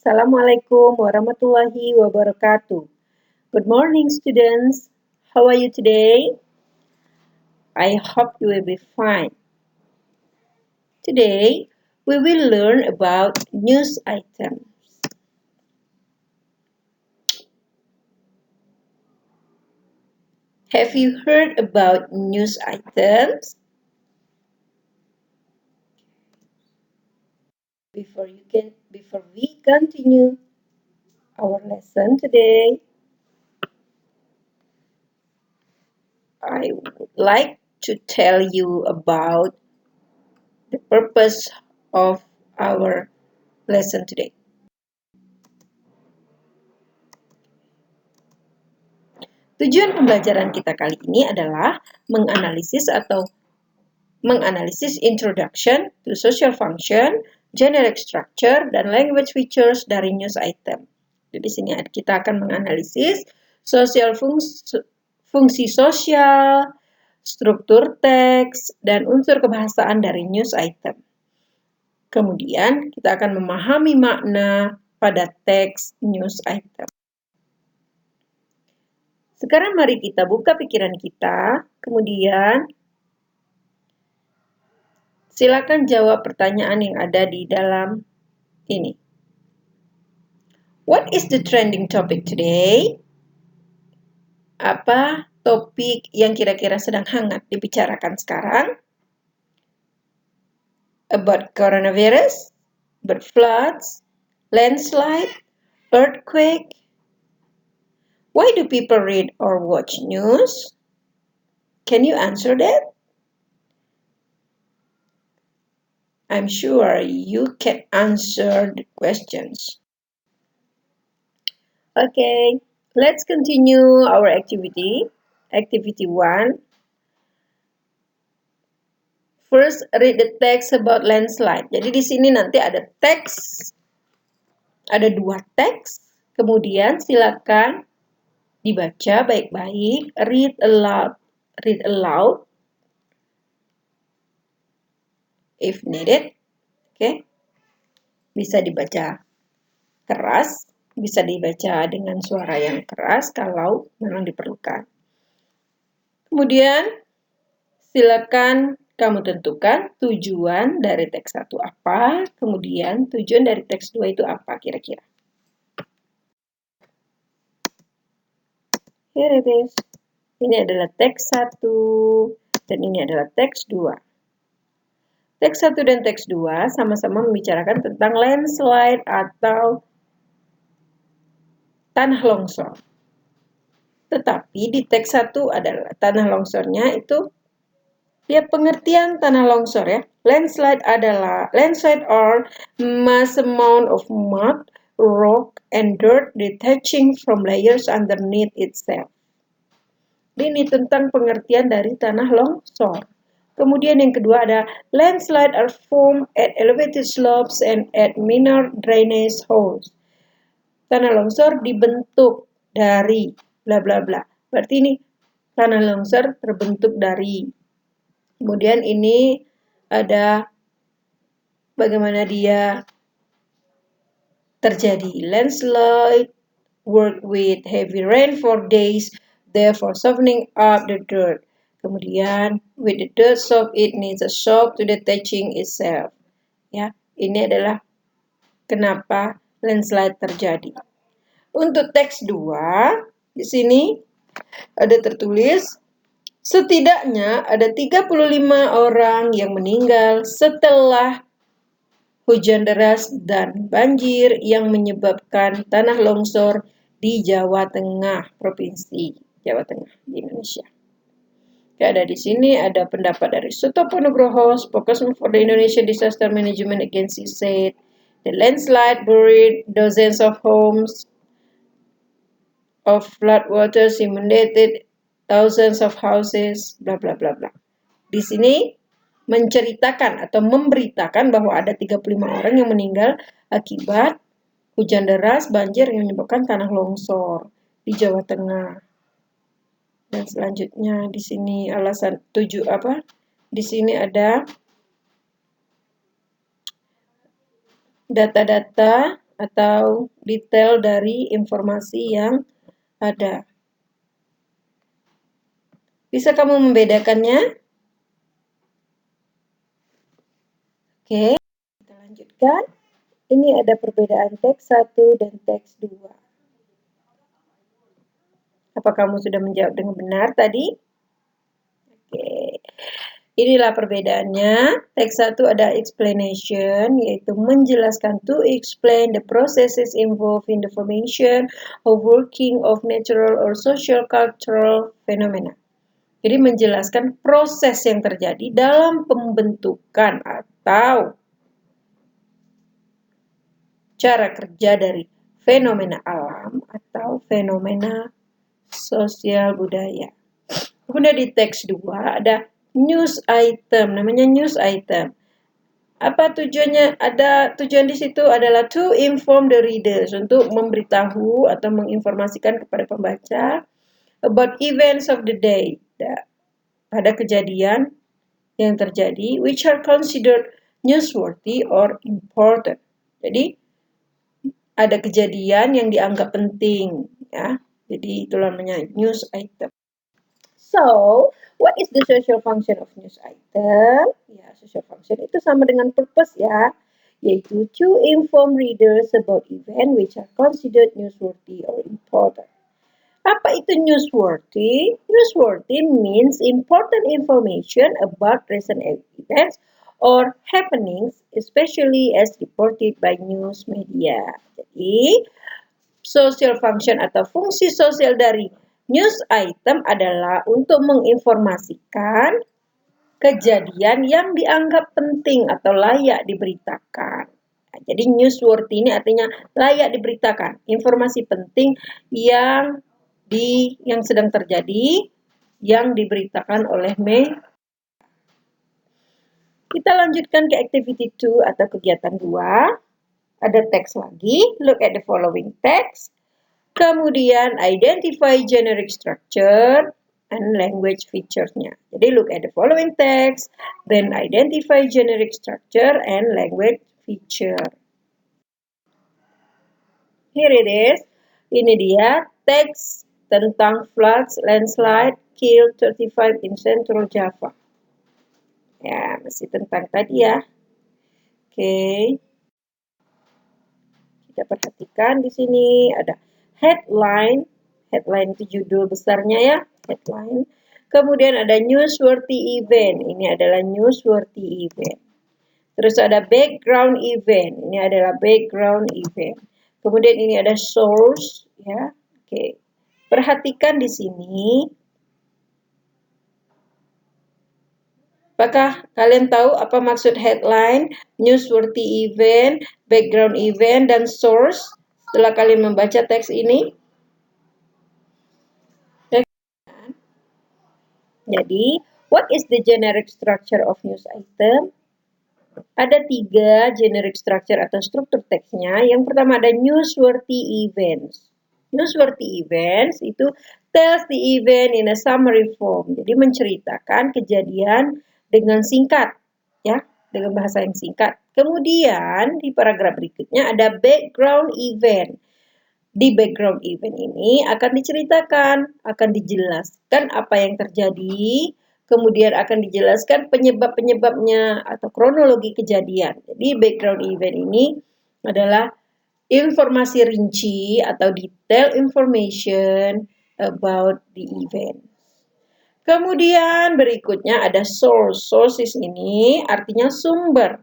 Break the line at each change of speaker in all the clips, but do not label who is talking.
Assalamualaikum warahmatullahi wabarakatuh. Good morning, students. How are you today? I hope you will be fine. Today, we will learn about news items. Have you heard about news items? Before we continue our lesson today, I would like to tell you about the purpose of our lesson today. Tujuan pembelajaran kita kali ini adalah menganalisis introduction to social function, generic structure, dan language features dari news item. Jadi di sini kita akan menganalisis fungsi sosial, struktur teks, dan unsur kebahasaan dari news item. Kemudian kita akan memahami makna pada teks news item. Sekarang mari kita buka pikiran kita, kemudian silakan jawab pertanyaan yang ada di dalam ini. What is the trending topic today? Apa topik yang kira-kira sedang hangat dibicarakan sekarang? About coronavirus, about floods, landslide, earthquake. Why do people read or watch news? Can you answer that? I'm sure you can answer the questions. Okay, let's continue our activity. Activity 1. First, read the text about landslide. Jadi di sini nanti ada teks, ada 2 teks. Kemudian silakan dibaca baik-baik, read aloud if needed. Okay. Bisa dibaca keras, bisa dibaca dengan suara yang keras kalau memang diperlukan. Kemudian silakan kamu tentukan tujuan dari teks 1 apa, kemudian tujuan dari teks 2 itu apa kira-kira. Here it is. Ini adalah teks 1 dan ini adalah teks 2. Teks 1 dan teks 2 sama-sama membicarakan tentang landslide atau tanah longsor. Tetapi di teks 1 adalah tanah longsornya itu ya pengertian tanah longsor ya. Landslide or mass amount of mud, rock, and dirt detaching from layers underneath itself. Ini tentang pengertian dari tanah longsor. Kemudian yang kedua ada landslide are formed at elevated slopes and at minor drainage holes. Tanah longsor dibentuk dari bla bla bla. Berarti ini tanah longsor terbentuk dari. Kemudian ini ada bagaimana dia terjadi. Landslide work with heavy rain for days, therefore softening up the dirt. Kemudian with the dirt soft, it needs a shock to detaching itself. Ya, ini adalah kenapa landslide terjadi. Untuk teks 2, di sini ada tertulis setidaknya ada 35 orang yang meninggal setelah hujan deras dan banjir yang menyebabkan tanah longsor di Jawa Tengah, Provinsi Jawa Tengah di Indonesia. Ada di sini ada pendapat dari Sutopo Nugroho, spokesman for the Indonesian Disaster Management Agency said the landslide buried dozens of homes of floodwaters inundated thousands of houses, bla bla bla bla. Di sini menceritakan atau memberitakan bahwa ada 35 orang yang meninggal akibat hujan deras, banjir yang menyebabkan tanah longsor di Jawa Tengah. Dan selanjutnya di sini alasan 7 apa? Di sini ada data-data atau detail dari informasi yang ada. Bisa kamu membedakannya? Oke, kita lanjutkan. Ini ada perbedaan teks 1 dan teks 2. Apa kamu sudah menjawab dengan benar tadi? Oke. Inilah perbedaannya. Teks 1 ada explanation, yaitu menjelaskan, to explain the processes involved in the formation of working of natural or social cultural phenomena. Jadi menjelaskan proses yang terjadi dalam pembentukan atau cara kerja dari fenomena alam atau fenomena sosial budaya. Kemudian di teks 2 ada news item, namanya news item. Apa tujuannya? Ada tujuan di situ adalah to inform the readers, untuk memberitahu atau menginformasikan kepada pembaca about events of the day, pada kejadian yang terjadi which are considered newsworthy or important. Jadi ada kejadian yang dianggap penting, ya. Jadi itulah namanya news item. So, what is the social function of news item? Ya, social function itu sama dengan purpose ya, yaitu to inform readers about event which are considered newsworthy or important. Apa itu newsworthy? Newsworthy means important information about recent events or happenings, especially as reported by news media. Jadi, social function atau fungsi sosial dari news item adalah untuk menginformasikan kejadian yang dianggap penting atau layak diberitakan. Nah, jadi newsworthy ini artinya layak diberitakan, informasi penting yang sedang terjadi, yang diberitakan oleh media. Kita lanjutkan ke activity 2 atau kegiatan 2. Ada teks lagi, look at the following text. Kemudian identify generic structure and language features-nya. Jadi look at the following text, then identify generic structure and language feature. Here it is. Ini dia teks tentang floods, landslide, killed 35 in Central Java. Ya, masih tentang tadi ya. Oke. Kita perhatikan di sini ada headline. Headline itu judul besarnya ya, headline. Kemudian ada newsworthy event. Ini adalah newsworthy event. Terus ada background event. Ini adalah background event. Kemudian ini ada source ya. Oke. Perhatikan di sini. Apakah kalian tahu apa maksud headline, newsworthy event, background event, dan source setelah kalian membaca teks ini? Jadi, what is the generic structure of news item? Ada 3 generic structure atau struktur teksnya. Yang pertama ada newsworthy events. Newsworthy events itu tells the event in a summary form. Jadi menceritakan kejadian dengan singkat, ya, dengan bahasa yang singkat. Kemudian di paragraf berikutnya ada background event. Di background event ini akan diceritakan, akan dijelaskan apa yang terjadi, kemudian akan dijelaskan penyebab-penyebabnya atau kronologi kejadian. Jadi background event ini adalah informasi rinci atau detail information about the event. Kemudian berikutnya ada source. Sources ini artinya sumber.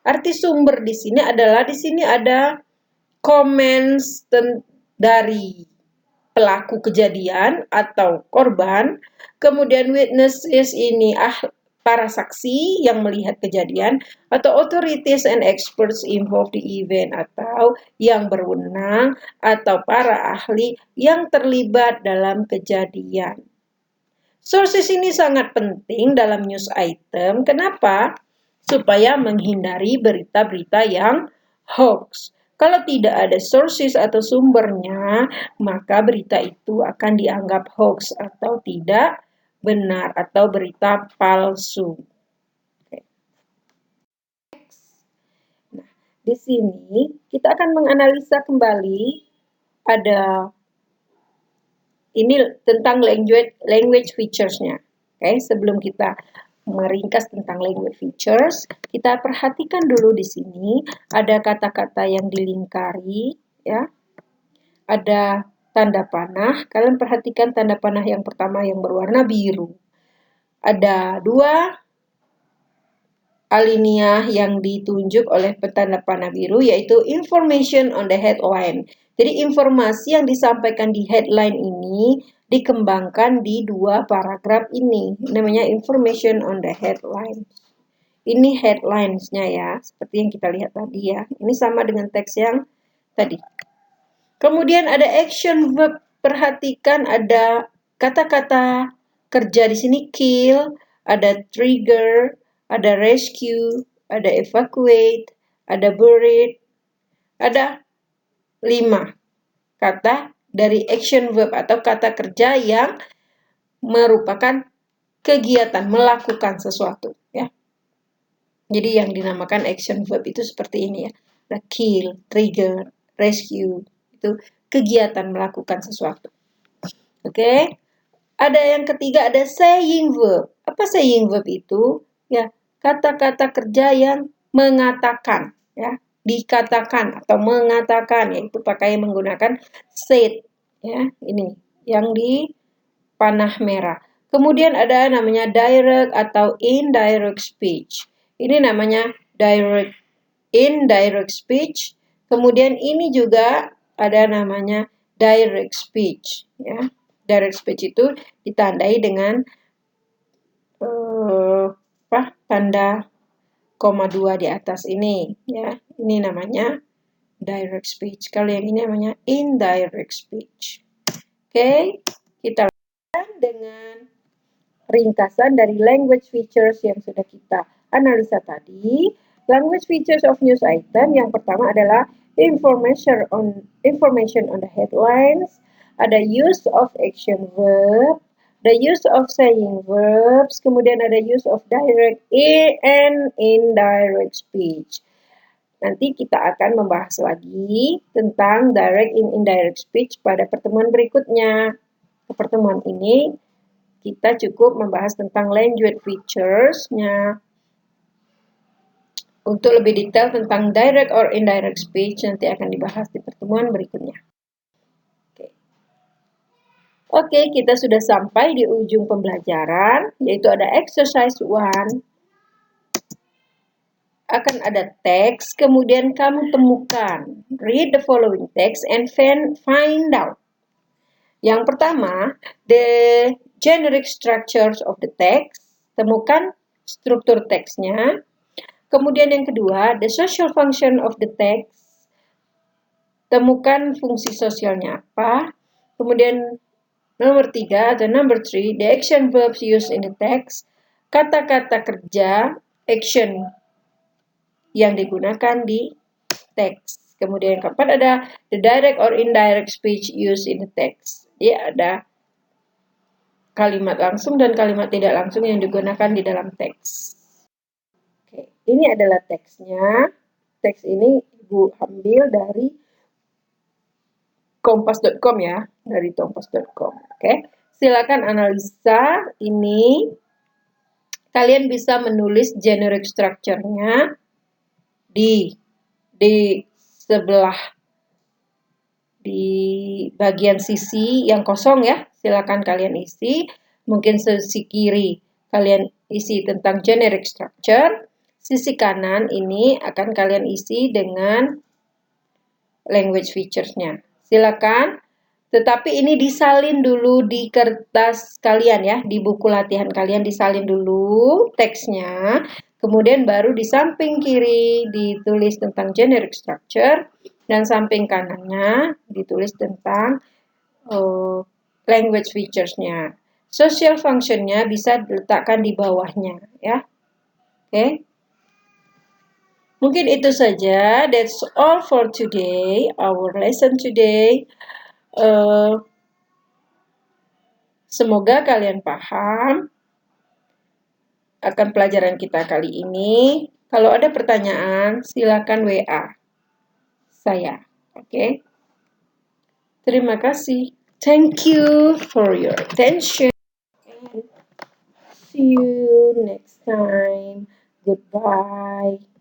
Arti sumber di sini adalah ada comments dari pelaku kejadian atau korban. Kemudian witnesses ini para saksi yang melihat kejadian, atau authorities and experts involved the event, atau yang berwenang atau para ahli yang terlibat dalam kejadian. Sources ini sangat penting dalam news item. Kenapa? Supaya menghindari berita-berita yang hoax. Kalau tidak ada sources atau sumbernya, maka berita itu akan dianggap hoax atau tidak benar atau berita palsu. Nah, di sini kita akan menganalisa kembali ada ini tentang language features-nya. Oke, sebelum kita meringkas tentang language features, kita perhatikan dulu di sini ada kata-kata yang dilingkari, ya. Ada tanda panah. Kalian perhatikan tanda panah yang pertama yang berwarna biru. Ada dua alinea yang ditunjuk oleh petanda panah biru, yaitu information on the headline. Jadi informasi yang disampaikan di headline ini dikembangkan di dua paragraf ini. Namanya information on the headline. Ini headlines-nya ya, seperti yang kita lihat tadi ya. Ini sama dengan teks yang tadi. Kemudian ada action verb. Perhatikan ada kata-kata kerja di sini kill, ada trigger, ada rescue, ada evacuate, ada buried, ada 5 kata dari action verb atau kata kerja yang merupakan kegiatan melakukan sesuatu ya. Jadi yang dinamakan action verb itu seperti ini ya. Ada kill, trigger, rescue, itu kegiatan melakukan sesuatu. Oke. Ada yang ketiga ada saying verb. Apa saying verb itu? Ya, kata-kata kerja yang mengatakan ya, dikatakan atau mengatakan, yaitu pakai menggunakan said ya. Ini yang di panah merah. Kemudian ada namanya direct atau indirect speech. Ini namanya direct indirect speech. Kemudian ini juga ada namanya direct speech ya. Direct speech itu ditandai dengan tanda koma 2 di atas ini ya. Ini namanya direct speech. Kalau yang ini namanya indirect speech. Oke, kita lanjutkan dengan ringkasan dari language features yang sudah kita analisa tadi. Language features of news item yang pertama adalah information on the headlines, ada use of action verb, the use of saying verbs, kemudian ada use of direct and indirect speech. Nanti kita akan membahas lagi tentang direct and indirect speech pada pertemuan berikutnya. Pertemuan ini kita cukup membahas tentang language features-nya. Untuk lebih detail tentang direct or indirect speech nanti akan dibahas di pertemuan berikutnya. Oke, kita sudah sampai di ujung pembelajaran, yaitu ada exercise 1. Akan ada teks, kemudian kamu temukan. Read the following text and find out. Yang pertama, the generic structures of the text. Temukan struktur teksnya. Kemudian yang kedua, the social function of the text. Temukan fungsi sosialnya apa. Kemudian nomor 3, atau number 3, the action verbs used in the text. Kata-kata kerja, action yang digunakan di teks. Kemudian yang keempat ada the direct or indirect speech used in the text. Ya, ada kalimat langsung dan kalimat tidak langsung yang digunakan di dalam teks. Oke, ini adalah teksnya. Teks ini Ibu ambil dari kompas.com ya, dari kompas.com. Oke, silakan analisa ini. Kalian bisa menulis generic structure-nya di sebelah di bagian sisi yang kosong ya. Silakan kalian isi. Mungkin sisi kiri kalian isi tentang generic structure. Sisi kanan ini akan kalian isi dengan language features-nya. Silakan. Tetapi ini disalin dulu di kertas kalian ya, di buku latihan kalian disalin dulu teksnya. Kemudian baru di samping kiri ditulis tentang generic structure dan samping kanannya ditulis tentang language features-nya. Social function-nya bisa diletakkan di bawahnya ya. Oke. Mungkin itu saja. That's all for today. Our lesson today. Semoga kalian paham akan pelajaran kita kali ini. Kalau ada pertanyaan, silakan WA saya. Oke. Terima kasih. Thank you for your attention. And see you next time. Goodbye.